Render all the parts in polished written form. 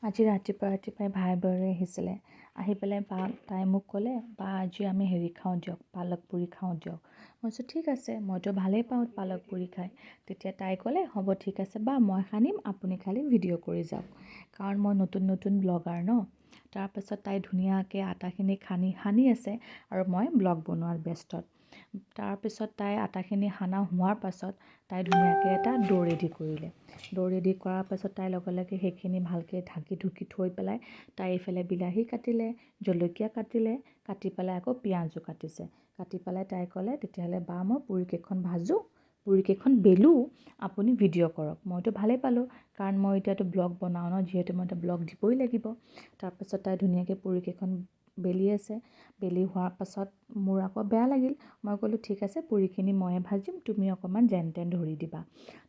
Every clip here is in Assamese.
আজি ৰাতিপুৱাই ভাই বোৱাৰী আহিছিলে। আহি পেলাই তাই মোক ক'লে, বা আজি আমি হেৰি খাওঁ দিয়ক, পালক পুৰি খাওঁ দিয়ক। মই কৈছোঁ ঠিক আছে, মইতো ভালেই পাওঁ পালক পুৰি খাই। তেতিয়া তাই ক'লে হ'ব ঠিক আছে বা মই সানিম, আপুনি খালি ভিডিঅ' কৰি যাওক। কাৰণ মই নতুন ব্লগাৰ ন। তাৰপাছত তাই ধুনীয়াকৈ আটাখিনি সানি আছে আৰু মই ব্লগ বনোৱাৰ ব্যস্তত। তাৰপিছত তাই আটাখিনি সানা হোৱাৰ পাছত তাই ধুনীয়াকৈ এটা ডো ৰেডি কৰিলে। ডো ৰেডি কৰাৰ পাছত তাইৰ লগে সেইখিনি ভালকৈ ঢাকি থৈ পেলাই তাই এইফালে বিলাহী কাটিলে, জলকীয়া কাটিলে, কাটি পেলাই আকৌ পিঁয়াজো কাটিছে। কাটি পেলাই তাই ক'লে তেতিয়াহ'লে বা মই পুৰিকেইখন ভাজোঁ, পুৰিকেইখন বেলোঁ, আপুনি ভিডিঅ' কৰক। মইতো ভালেই পালোঁ, কাৰণ মই এতিয়াতো ব্লগ বনাওঁ ন, যিহেতু মই এতিয়া ব্লগ দিবই লাগিব। তাৰপাছত তাই ধুনীয়াকৈ পুৰিকেইখন বেলি আছে। বেলি হোৱাৰ পাছত মোৰ আকৌ বেয়া লাগিল। মই ক'লোঁ ঠিক আছে, পুৰিখিনি ময়ে ভাজিম, তুমি অকণমান যেন তেন ধৰি দিবা।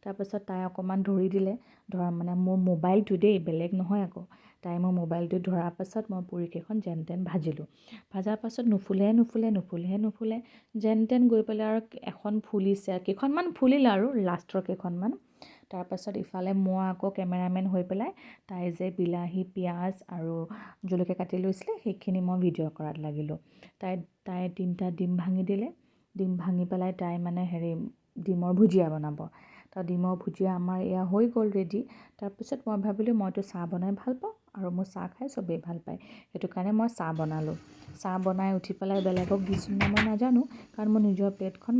তাৰপাছত তাই অকণমান ধৰি দিলে। মানে মোৰ মোবাইলটো দেই, বেলেগ নহয় আকৌ। তাই মোৰ মোবাইলটো ধৰাৰ পাছত মই পুৰিকেইখন যেন তেন ভাজিলোঁ। ভাজাৰ পাছত নুফুলে। যেন তেন গৈ পেলাই আৰু এখন ফুলিছে, কেইখনমান ফুলিল আৰু লাষ্টৰ কেইখনমান। তাৰপাছত ইফালে মই আকৌ কেমেৰামেন হৈ পেলাই তাই যে বিলাহী, পিঁয়াজ আৰু জলকীয়া কাটি লৈছিলে, সেইখিনি মই ভিডিঅ' কৰাত লাগিলোঁ। তাই 3টা ডিম ভাঙি দিলে। ডিম ভাঙি পেলাই তাই মানে ডিমৰ ভুজিয়া বনাব। ডিমৰ ভুজিয়া আমাৰ এয়া হৈ গ'ল ৰেডি। তাৰপিছত মই ভাবিলোঁ মইতো চাহ বনাই ভাল পাওঁ আৰু মোৰ চাহ খাই চবেই ভাল পায়। সেইটো কাৰণে মই চাহ বনালোঁ। চাহ বনাই উঠি পেলাই বেলেগক দিছোঁ নে মই নাজানো, কাৰণ মোৰ নিজৰ প্লেটখন